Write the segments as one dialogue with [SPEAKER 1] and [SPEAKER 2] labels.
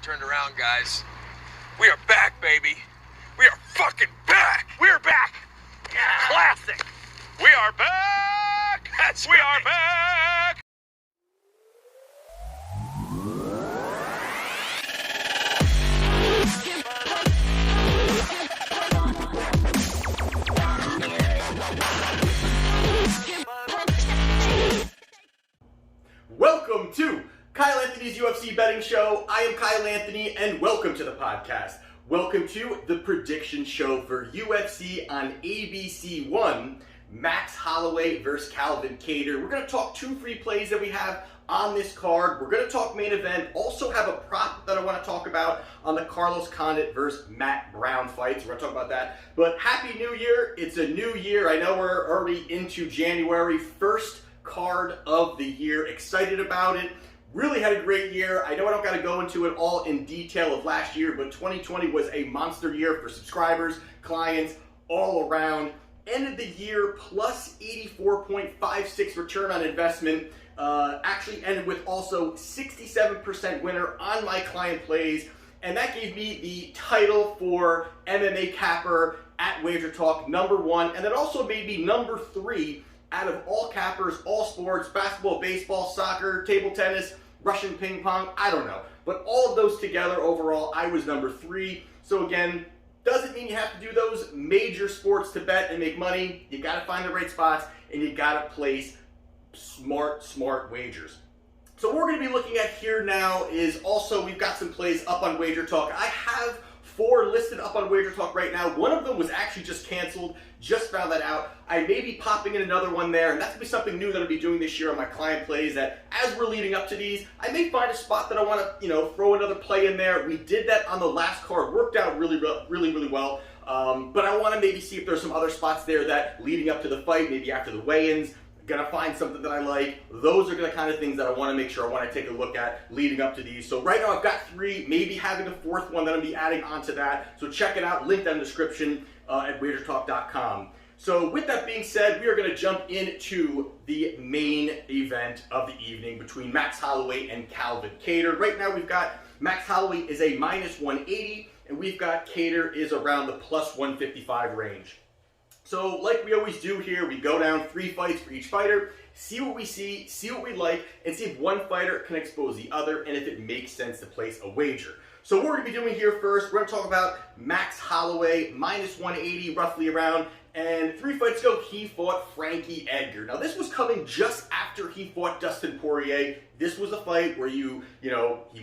[SPEAKER 1] turned around, guys. We are back, baby. We are fucking back. We are back. Yeah. Classic. We are back. We are back.
[SPEAKER 2] Welcome to Kyle Anthony's UFC Betting Show. I am Kyle Anthony, and welcome to the podcast. Welcome to the prediction show for UFC on ABC1, Max Holloway versus Calvin Kattar. We're going to talk two free plays that we have on this card. We're going to talk main event. Also have a prop that I want to talk about on the Carlos Condit versus Matt Brown fights. We're going to talk about that. But Happy New Year. It's a new year. I know we're already into January. First card of the year. Excited about it. Really had a great year. I know I don't got to go into it all in detail of last year, but 2020 was a monster year for subscribers, clients, all around. Ended the year plus 84.56 return on investment. Actually ended with also 67% winner on my client plays. And that gave me the title for MMA Capper at Wagertalk, #1. And that also made me #3 out of all cappers, all sports, basketball, baseball, soccer, table tennis, Russian ping pong, I don't know. But all of those together, overall, I was #3. So again, doesn't mean you have to do those major sports to bet and make money. You gotta find the right spots, and you gotta place smart wagers. So what we're gonna be looking at here now is also, we've got some plays up on Wagertalk. I have 4 listed up on Wagertalk right now. One of them was actually just canceled. Just found that out. I may be popping in another one there, and that's going to be something new that I'll be doing this year on my client plays, that as we're leading up to these, I may find a spot that I want to, throw another play in there. We did that on the last card. Worked out really well. But I want to maybe see if there's some other spots there that leading up to the fight, maybe after the weigh-ins, gonna find something that I like. Those are the kind of things that I want to make sure I want to take a look at leading up to these. So right now I've got 3, maybe having a 4th one that I'll be adding onto that. So check it out, link down in the description at Wagertalk.com. So with that being said, we are going to jump into the main event of the evening between Max Holloway and Calvin Kattar. Right now we've got Max Holloway is a -180, and we've got Kattar is around the +155 range. So like we always do here, we go down 3 fights for each fighter, see what we see what we like, and see if one fighter can expose the other, and if it makes sense to place a wager. So what we're going to be doing here first, we're going to talk about Max Holloway, -180 roughly around, and 3 fights ago he fought Frankie Edgar. Now this was coming just after he fought Dustin Poirier. This was a fight where he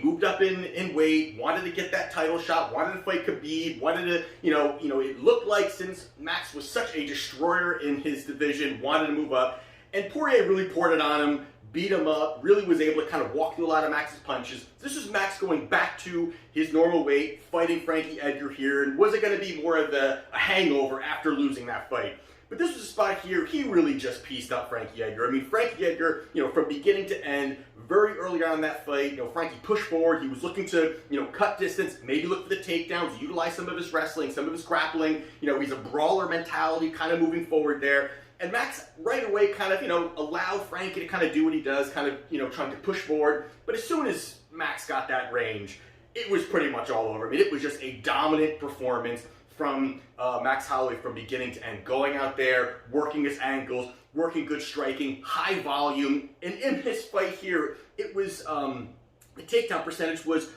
[SPEAKER 2] moved up in weight, wanted to get that title shot, wanted to fight Khabib, wanted to, it looked like, since Max was such a destroyer in his division, wanted to move up. And Poirier really poured it on him, beat him up, really was able to kind of walk through a lot of Max's punches. This is Max going back to his normal weight, fighting Frankie Edgar here, and was it going to be more of a hangover after losing that fight? But this was a spot here, he really just pieced up Frankie Edgar. I mean, Frankie Edgar, from beginning to end, very early on in that fight, Frankie pushed forward, he was looking to, cut distance, maybe look for the takedowns, utilize some of his wrestling, some of his grappling. He's a brawler mentality, kind of moving forward there. And Max right away kind of, allowed Frankie to kind of do what he does, kind of, trying to push forward. But as soon as Max got that range, it was pretty much all over. I mean, it was just a dominant performance from Max Holloway from beginning to end. Going out there, working his ankles, working good striking, high volume. And in this fight here, it was, the takedown percentage was,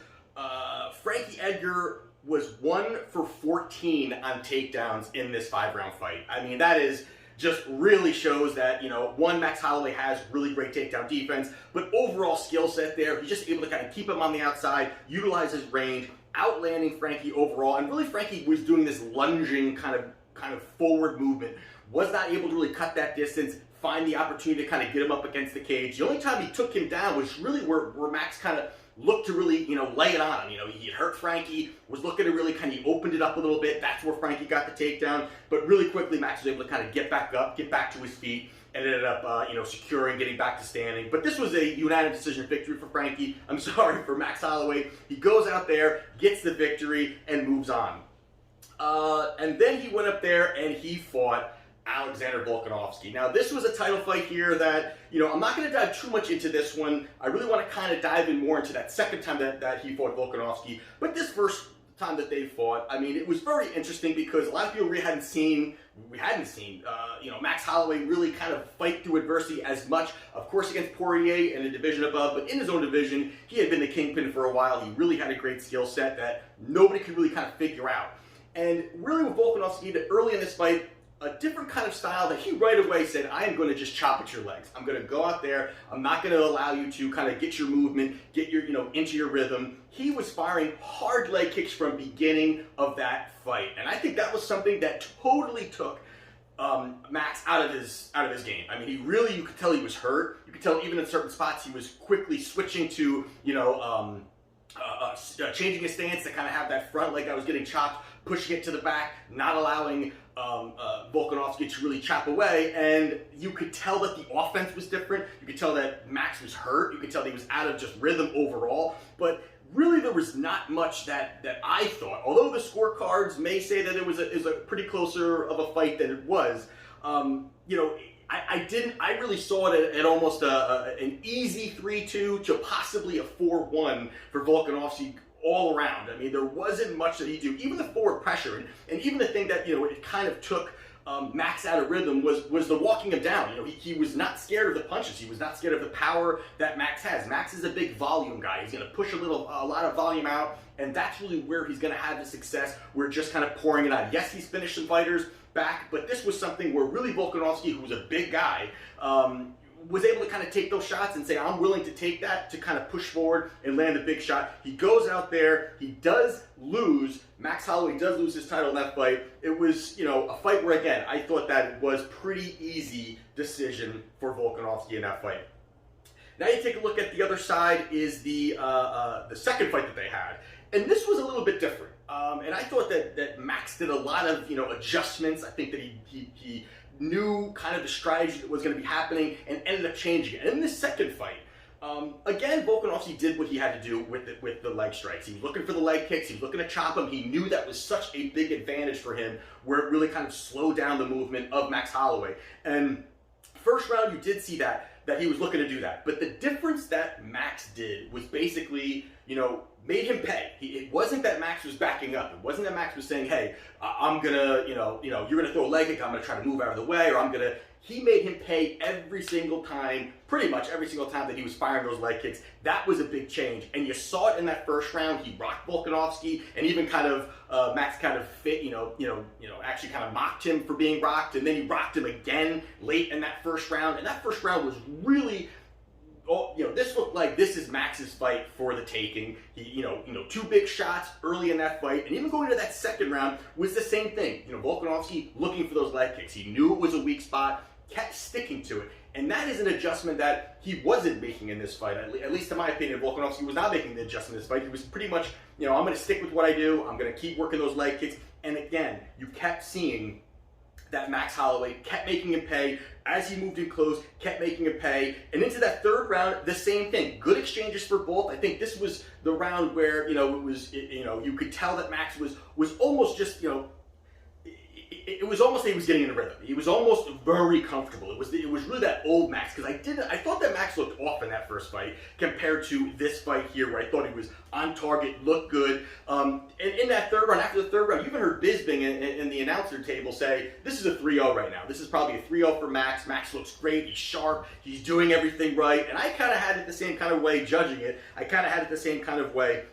[SPEAKER 2] Frankie Edgar was 1 for 14 on takedowns in this 5-round fight. I mean, that is just really shows that, Max Holloway has really great takedown defense, but overall skill set there. He's just able to kind of keep him on the outside, utilize his range, outlanding Frankie overall. And really, Frankie was doing this lunging kind of forward movement. Was not able to really cut that distance, find the opportunity to kind of get him up against the cage. The only time he took him down was really where Max kind of looked to really, lay it on him. He had hurt Frankie, was looking to really kind of opened it up a little bit. That's where Frankie got the takedown. But really quickly, Max was able to kind of get back up, get back to his feet, and ended up, securing, getting back to standing. But this was a unanimous decision victory for Frankie. I'm sorry, for Max Holloway. He goes out there, gets the victory, and moves on. And then he went up there and he fought Alexander Volkanovski. Now, this was a title fight here that, I'm not going to dive too much into this one. I really want to kind of dive in more into that second time that he fought Volkanovski. But this first time that they fought, I mean, it was very interesting because a lot of people we hadn't seen, Max Holloway really kind of fight through adversity as much, of course, against Poirier in a division above, but in his own division, he had been the kingpin for a while. He really had a great skill set that nobody could really kind of figure out. And really with Volkanovski, early in this fight, a different kind of style that he right away said, I am going to just chop at your legs. I'm going to go out there. I'm not going to allow you to kind of get your movement, get your, into your rhythm. He was firing hard leg kicks from beginning of that fight. And I think that was something that totally took Max out of his game. I mean, you could tell he was hurt. You could tell even in certain spots he was quickly switching to, changing his stance to kind of have that front leg that was getting chopped, pushing it to the back, not allowing Volkanovski to really chop away, and you could tell that the offense was different. You could tell that Max was hurt. You could tell that he was out of just rhythm overall, but really there was not much that I thought, although the scorecards may say that it was a pretty closer of a fight than it was, I really saw it at almost an easy 3-2 to possibly a 4-1 for Volkanovski all around. I mean, there wasn't much that he do. Even the forward pressure, and even the thing that, it kind of took Max out of rhythm was the walking him down. He was not scared of the punches. He was not scared of the power that Max has. Max is a big volume guy. He's going to push a lot of volume out, and that's really where he's going to have the success. We're just kind of pouring it out. Yes, he's finished some fighters back, but this was something where really Volkanovski, who was a big guy, was able to kind of take those shots and say, I'm willing to take that to kind of push forward and land a big shot. He goes out there, he does lose. Max Holloway does lose his title in that fight. It was, a fight where, again, I thought that it was pretty easy decision for Volkanovski in that fight. Now you take a look at the other side is the second fight that they had. And this was a little bit different. And I thought that Max did a lot of, adjustments. I think that he knew kind of the strategy that was going to be happening and ended up changing it. And in this second fight, again, Volkanovski did what he had to do with the leg strikes. He was looking for the leg kicks. He was looking to chop him. He knew that was such a big advantage for him where it really kind of slowed down the movement of Max Holloway. And first round, you did see that he was looking to do that. But the difference that Max did was basically, made him pay. It wasn't that Max was backing up. It wasn't that Max was saying, hey, I'm going to, you're going to throw a leg kick, I'm going to try to move out of the way, or he made him pay every single time, pretty much every single time that he was firing those leg kicks. That was a big change. And you saw it in that first round. He rocked Volkanovski, and even kind of, Max kind of fit, actually kind of mocked him for being rocked, and then he rocked him again late in that first round. And that first round was really, this looked like this is Max's fight for the taking. He, two big shots early in that fight, and even going into that second round was the same thing. Volkanovski looking for those leg kicks. He knew it was a weak spot, kept sticking to it, and that is an adjustment that he wasn't making in this fight. At least in my opinion, Volkanovski was not making the adjustment in this fight. He was pretty much, I'm going to stick with what I do. I'm going to keep working those leg kicks, and again, you kept seeing that Max Holloway kept making him pay as he moved in close, kept making him pay. And into that third round, the same thing. Good exchanges for both. I think this was the round where, you could tell that Max was almost just, it was almost like he was getting in a rhythm. He was almost very comfortable. It was really that old Max, because I thought that Max looked off in that first fight compared to this fight here, where I thought he was on target, looked good. And in that third round, after the third round, you even heard Bisping in the announcer table say, this is a 3-0 right now. This is probably a 3-0 for Max. Max looks great. He's sharp. He's doing everything right. And I kind of had it the same kind of way judging it. I kind of had it the same kind of way.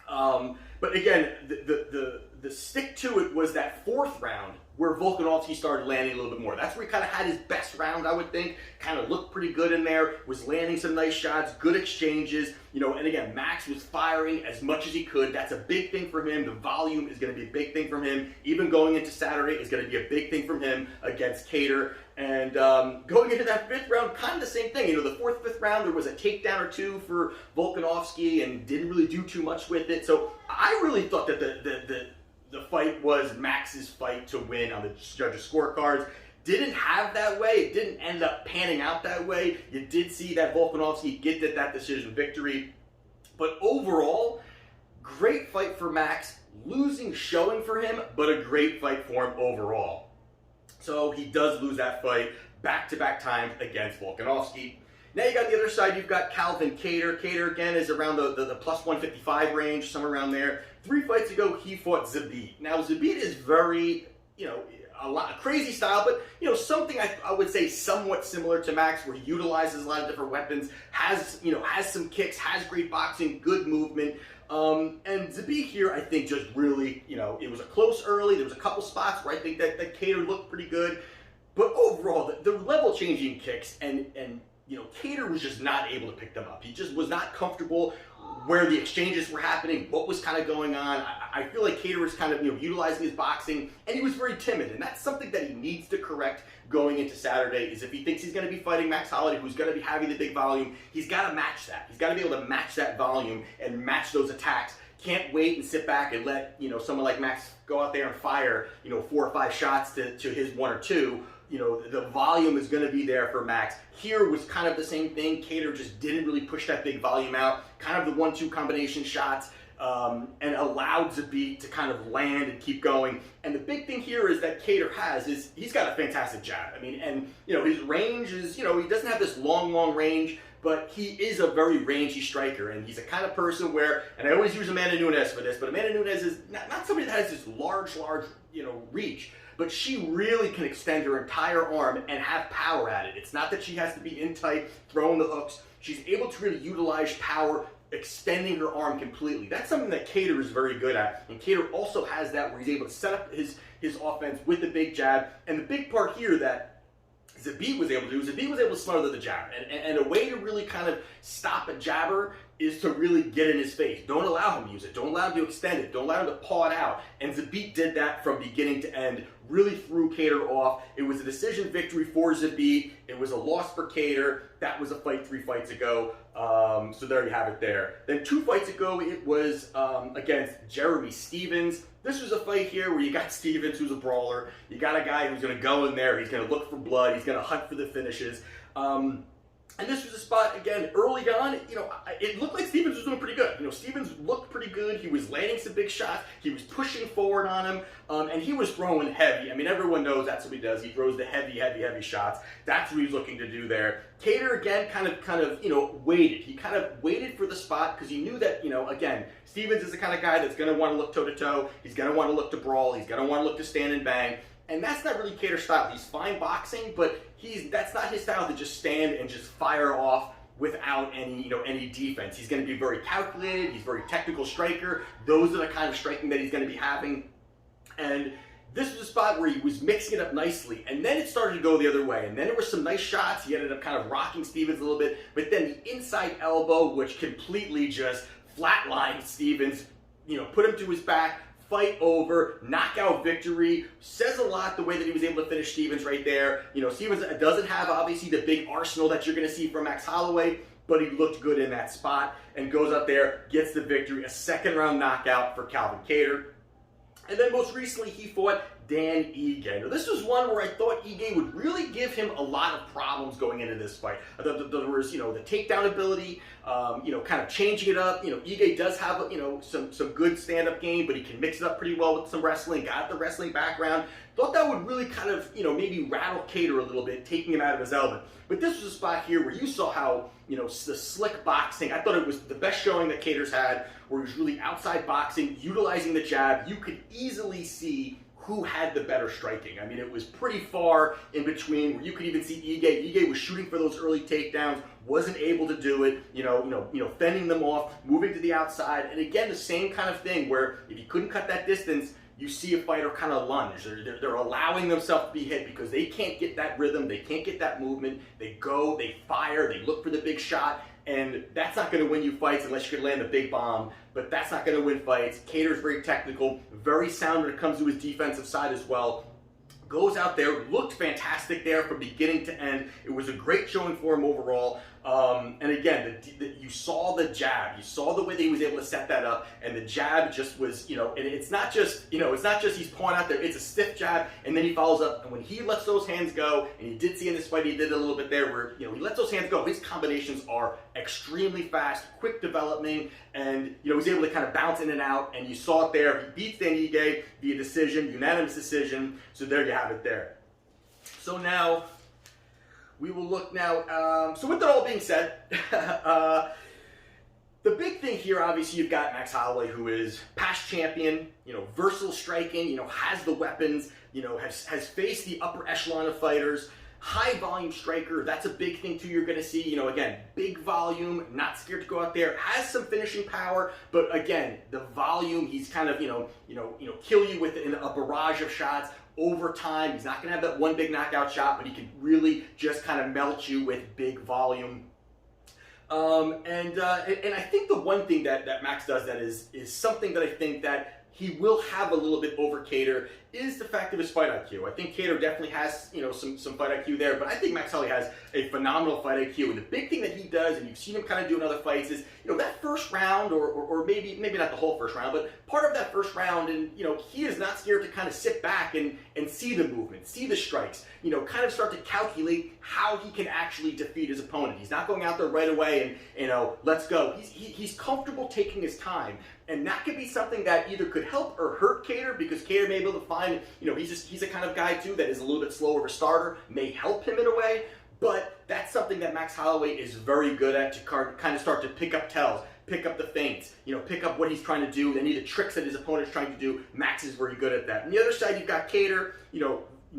[SPEAKER 2] But again, the stick to it was that fourth round where Volkanovski started landing a little bit more. That's where he kind of had his best round, I would think. Kind of looked pretty good in there, was landing some nice shots, good exchanges, and again, Max was firing as much as he could. That's a big thing for him. The volume is going to be a big thing from him. Even going into Saturday is going to be a big thing from him against Kattar. And going into that fifth round, kind of the same thing. The fourth, fifth round, there was a takedown or two for Volkanovski and didn't really do too much with it. So I really thought that the fight was Max's fight to win on the judges' scorecards. Didn't have that way. It didn't end up panning out that way. You did see that Volkanovski get that decision victory. But overall, great fight for Max. Losing showing for him, but a great fight for him overall. So he does lose that fight back-to-back times against Volkanovski. Now you got the other side, you've got Calvin Kattar. Kattar, again, is around the plus 155 range, somewhere around there. 3 fights ago, he fought Zabit. Now, Zabit is very, a crazy style, but, something I would say somewhat similar to Max, where he utilizes a lot of different weapons, has some kicks, has great boxing, good movement. And Zabit here, I think, just really, it was a close early. There was a couple spots where I think that Kattar looked pretty good. But overall, the level-changing kicks and Kattar was just not able to pick them up. He just was not comfortable where the exchanges were happening, what was kind of going on. I feel like Kattar was kind of, utilizing his boxing, and he was very timid. And that's something that he needs to correct going into Saturday, is if he thinks he's going to be fighting Max Holloway, who's going to be having the big volume, he's got to match that. He's got to be able to match that volume and match those attacks. Can't wait and sit back and let, someone like Max go out there and fire, 4 or 5 shots to his 1 or 2. The volume is going to be there for Max. Here was kind of the same thing. Kattar just didn't really push that big volume out. Kind of the 1-2 combination shots, and allowed Zabit to kind of land and keep going. And the big thing here is that Kattar is he's got a fantastic jab. I mean, and his range is, he doesn't have this long range, but he is a very rangy striker, and he's a kind of person where, and I always use Amanda Nunes for this, but Amanda Nunes is not somebody that has this large, reach. But she really can extend her entire arm and have power at it. It's not that she has to be in tight, throwing the hooks. She's able to really utilize power, extending her arm completely. That's something that Kattar is very good at. And Kattar also has that, where he's able to set up his offense with the big jab. And the big part here that Zabit was able to do, Zabit was able to smother the jab. And a way to really kind of stop a jabber is to really get in his face. Don't allow him to use it. Don't allow him to extend it. Don't allow him to paw it out. And Zabit did that from beginning to end. Really threw Kattar off. It was a decision victory for Zabit. It was a loss for Kattar. That was a fight 3 fights ago. So there you have it there. Then 2 fights ago, it was against Jeremy Stephens. This was a fight here where you got Stephens, who's a brawler. You got a guy who's going to go in there. He's going to look for blood. He's going to hunt for the finishes. And this was a spot, again, early on, it looked like Stephens was doing pretty good. Stephens looked pretty good. He was landing some big shots. He was pushing forward on him, and he was throwing heavy. I mean, everyone knows that's what he does. He throws the heavy shots. That's what he's looking to do there. Kattar, again, kind of waited. He kind of waited for the spot because he knew that, again, Stephens is the kind of guy that's going to want to look toe-to-toe. He's going to want to look to brawl. He's going to want to look to stand and bang. And that's not really Kattar's style. He's fine boxing, but that's not his style to just stand and just fire off without any defense. He's going to be very calculated. He's a very technical striker. Those are the kind of striking that he's going to be having. And this was a spot where he was mixing it up nicely. And then it started to go the other way. And then there were some nice shots. He ended up kind of rocking Stephens a little bit. But then the inside elbow, which completely just flatlined Stephens, put him to his back. Fight over, knockout victory, says a lot the way that he was able to finish Stephens right there. Stephens doesn't have, obviously, the big arsenal that you're going to see from Max Holloway, but he looked good in that spot and goes out there, gets the victory, a 2nd-round knockout for Calvin Kattar. And then most recently, he fought Dan Ige. Now, this was one where I thought Ige would really give him a lot of problems going into this fight. There was, the takedown ability, kind of changing it up. Ige does have, some good stand-up game, but he can mix it up pretty well with some wrestling. Got the wrestling background. Thought that would really kind of, maybe rattle Kattar a little bit, taking him out of his element. But this was a spot here where you saw how, the slick boxing. I thought it was the best showing that Kattar's had, where he was really outside boxing, utilizing the jab. You could easily see who had the better striking. I mean, it was pretty far in between, where you could even see Ige. Ige was shooting for those early takedowns, wasn't able to do it, fending them off, moving to the outside. And again, the same kind of thing, where if you couldn't cut that distance, you see a fighter kind of lunge. They're allowing themselves to be hit because they can't get that rhythm, they can't get that movement. They go, they fire, they look for the big shot, and that's not going to win you fights unless you can land a big bomb. But that's not going to win fights. Kattar's very technical, very sound when it comes to his defensive side as well. Goes out there, looked fantastic there from beginning to end. It was a great showing for him overall. And again, you saw the jab. You saw the way that he was able to set that up, and the jab just was, and it's not just he's pawing out there. It's a stiff jab, and then he follows up. And when he lets those hands go, and you did see in this fight, he did a little bit there where, he lets those hands go. His combinations are extremely fast, quick developing, and, he's able to kind of bounce in and out, and you saw it there. He beats Dan Ige via decision, unanimous decision, so there you have it there. So now, we will look now, so with that all being said, the big thing here, obviously, you've got Max Holloway, who is past champion, versatile striking, has the weapons, has faced the upper echelon of fighters, high volume striker. That's a big thing too. You're going to see, again, big volume, not scared to go out there, has some finishing power, but again, the volume, he's kind of, kill you with a barrage of shots over time. He's not going to have that one big knockout shot, but he can really just kind of melt you with big volume. And I think the one thing that Max does that is something that I think that he will have a little bit over Kattar is the fact of his fight IQ. I think Kattar definitely has, some fight IQ there, but I think Max Holloway has a phenomenal fight IQ. And the big thing that he does, and you've seen him kind of do in other fights, is, that first round, or maybe not the whole first round, but part of that first round, and, he is not scared to kind of sit back and see the movement, see the strikes, kind of start to calculate how he can actually defeat his opponent. He's not going out there right away and, let's go. He's comfortable taking his time. And that could be something that either could help or hurt Kattar, because Kattar may be able to find, he's a kind of guy too that is a little bit slower of a starter, may help him in a way, but that's something that Max Holloway is very good at, to kind of start to pick up tells, pick up the feints, pick up what he's trying to do, any of the tricks that his opponent's trying to do. Max is very good at that. On the other side, you've got Kattar,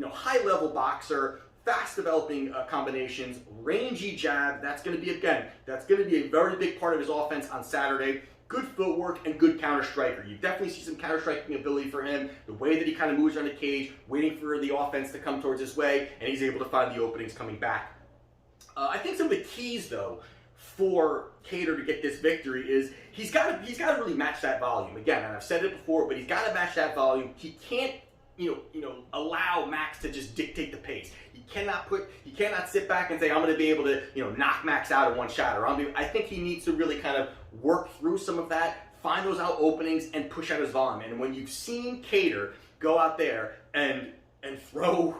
[SPEAKER 2] high-level boxer, fast developing combinations, rangy jab. That's going to be a very big part of his offense on Saturday. Good footwork and good counter striker. You definitely see some counter striking ability for him. The way that he kind of moves around the cage, waiting for the offense to come towards his way, and he's able to find the openings coming back. I think some of the keys, though, for Kattar to get this victory is he's got to really match that volume. Again, and I've said it before, but he's got to match that volume. He can't allow Max to just dictate the pace. He cannot sit back and say, I'm going to be able to, knock Max out in one shot. I think he needs to really kind of work through some of that, find those out openings, and push out his volume. And when you've seen Kattar go out there and throw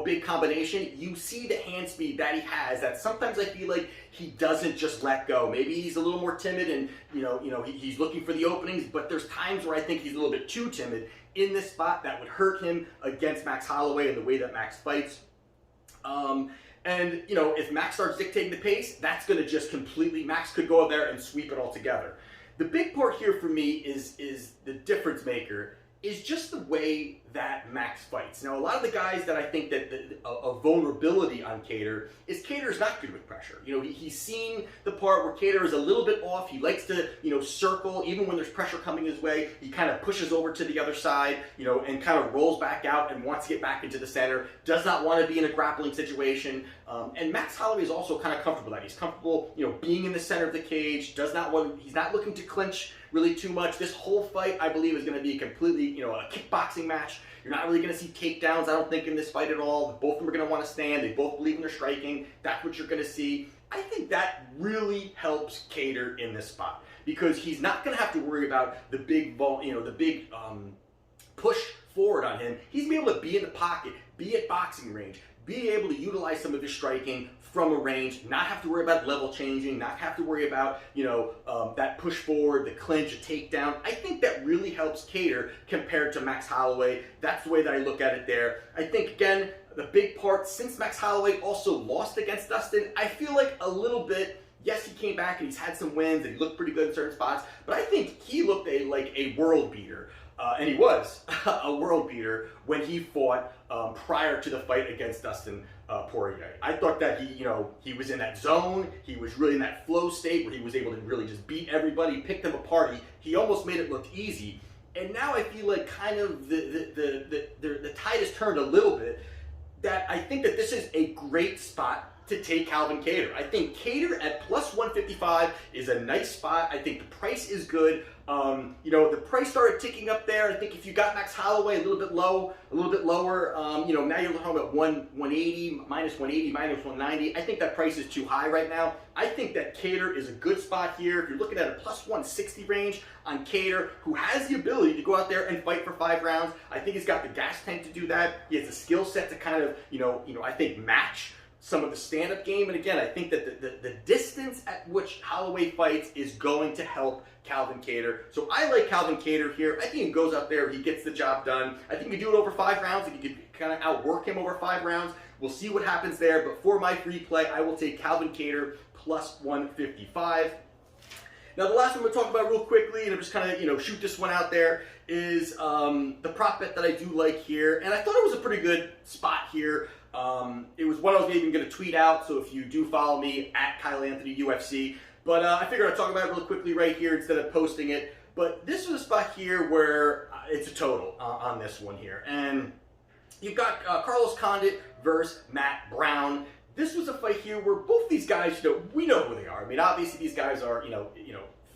[SPEAKER 2] a big combination, you see the hand speed that he has, that sometimes I feel like he doesn't just let go. Maybe he's a little more timid and, he's looking for the openings, but there's times where I think he's a little bit too timid in this spot that would hurt him against Max Holloway and the way that Max fights. And, if Max starts dictating the pace, that's going to just completely, Max could go out there and sweep it all together. The big part here for me is the difference maker is just the way that Max fights. Now, a lot of the guys that I think that a vulnerability on Kattar is Kattar's not good with pressure. He's seen the part where Kattar is a little bit off. He likes to, circle. Even when there's pressure coming his way, he kind of pushes over to the other side, and kind of rolls back out and wants to get back into the center. Does not want to be in a grappling situation. And Max Holloway is also kind of comfortable with that. He's comfortable, being in the center of the cage. He's not looking to clinch really too much. This whole fight, I believe, is going to be completely, a kickboxing match. You're not really going to see takedowns, I don't think, in this fight at all. Both of them are going to want to stand. They both believe in their striking. That's what you're going to see. I think that really helps Kattar in this spot, because he's not going to have to worry about the big push forward on him. He's going to be able to be in the pocket, be at boxing range, be able to utilize some of his striking from a range, not have to worry about level changing, not have to worry about, that push forward, the clinch, a takedown. I think that really helps Kattar compared to Max Holloway. That's the way that I look at it there. I think, again, the big part, since Max Holloway also lost against Dustin, I feel like a little bit, yes, he came back and he's had some wins and he looked pretty good in certain spots, but I think he looked like a world beater. And he was a world beater when he fought prior to the fight against Dustin Poirier. I thought that he was in that zone. He was really in that flow state where he was able to really just beat everybody, pick them apart. He almost made it look easy. And now I feel like kind of the tide has turned a little bit. That I think that this is a great spot to take Calvin Kattar. I think Kattar at plus 155 is a nice spot. I think the price is good. The price started ticking up there. I think if you got Max Holloway a little bit lower, now you're talking about 180, minus 180, minus 190. I think that price is too high right now. I think that Kattar is a good spot here. If you're looking at a plus 160 range on Kattar, who has the ability to go out there and fight for 5 rounds, I think he's got the gas tank to do that. He has the skill set to kind of, I think match some of the stand-up game. And again, I think that the distance at which Holloway fights is going to help Calvin Kattar. So I like Calvin Kattar here. I think he goes out there, he gets the job done. I think he can do it over 5 rounds. I think he could kind of outwork him over 5 rounds. We'll see what happens there. But for my free play, I will take Calvin Kattar plus 155. Now, the last one we'll talk about real quickly, and I'm just kind of, shoot this one out there, is the prop bet that I do like here. And I thought it was a pretty good spot here. It was one I was even going to tweet out, so if you do follow me, at Kyle Anthony UFC. But I figured I'd talk about it real quickly right here instead of posting it. But this was a spot here where it's a total on this one here. And you've got Carlos Condit versus Matt Brown. This was a fight here where both these guys, we know who they are. I mean, obviously these guys are,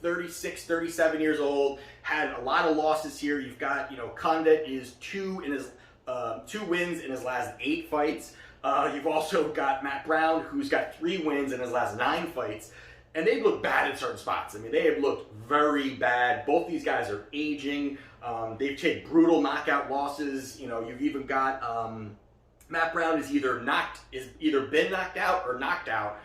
[SPEAKER 2] 36, 37 years old, had a lot of losses here. You've got, Condit is 2 wins in his last 8 fights. You've also got Matt Brown, who's got 3 wins in his last 9 fights. And they've looked bad in certain spots. I mean, they have looked very bad. Both these guys are aging. They've taken brutal knockout losses. You've even got Matt Brown is either been knocked out or knocked out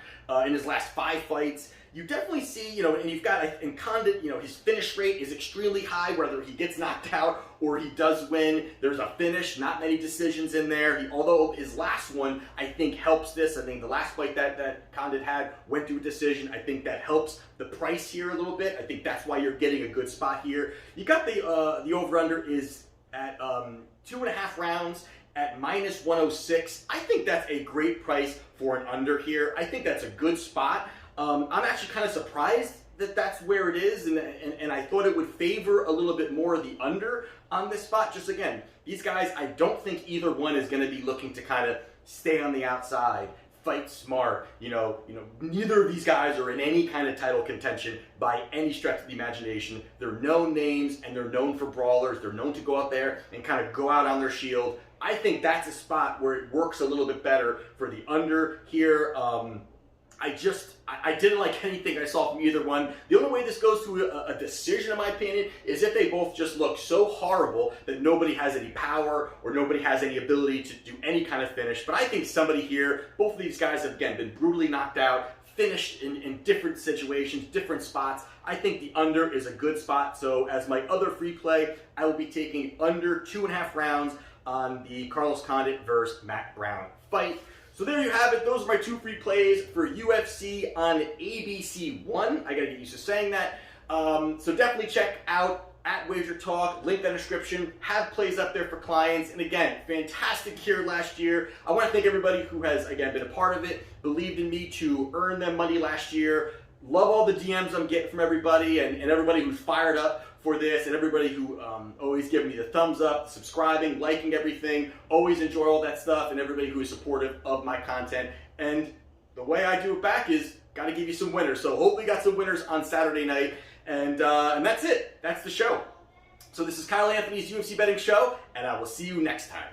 [SPEAKER 2] in his last 5 fights. You definitely see, and you've got in Condit, his finish rate is extremely high, whether he gets knocked out or he does win. There's a finish, not many decisions in there. Although his last one, I think, helps this. I think the last fight that Condit had went to a decision. I think that helps the price here a little bit. I think that's why you're getting a good spot here. You got the over-under is at 2.5 rounds at minus 106. I think that's a great price for an under here. I think that's a good spot. I'm actually kind of surprised that that's where it is, and I thought it would favor a little bit more the under on this spot. Just again, these guys, I don't think either one is going to be looking to kind of stay on the outside, fight smart. Neither of these guys are in any kind of title contention by any stretch of the imagination. They're known names, and they're known for brawlers. They're known to go out there and kind of go out on their shield. I think that's a spot where it works a little bit better for the under here. I didn't like anything I saw from either one. The only way this goes to a decision, in my opinion, is if they both just look so horrible that nobody has any power or nobody has any ability to do any kind of finish. But I think somebody here, both of these guys have, again, been brutally knocked out, finished in different situations, different spots. I think the under is a good spot. So as my other free play, I will be taking under 2.5 rounds on the Carlos Condit versus Matt Brown fight. So there you have it. Those are my 2 free plays for UFC on ABC 1. I gotta get used to saying that. So definitely check out at Wagertalk, link in the description. Have plays up there for clients. And again, fantastic year last year. I want to thank everybody who has, again, been a part of it, believed in me to earn them money last year. Love all the DMs I'm getting from everybody and everybody who's fired up for this, and everybody who always giving me the thumbs up, subscribing, liking everything. Always enjoy all that stuff, and everybody who is supportive of my content. And the way I do it back is got to give you some winners. So hopefully got some winners on Saturday night, and that's it. That's the show. So this is Kyle Anthony's UFC Betting Show, and I will see you next time.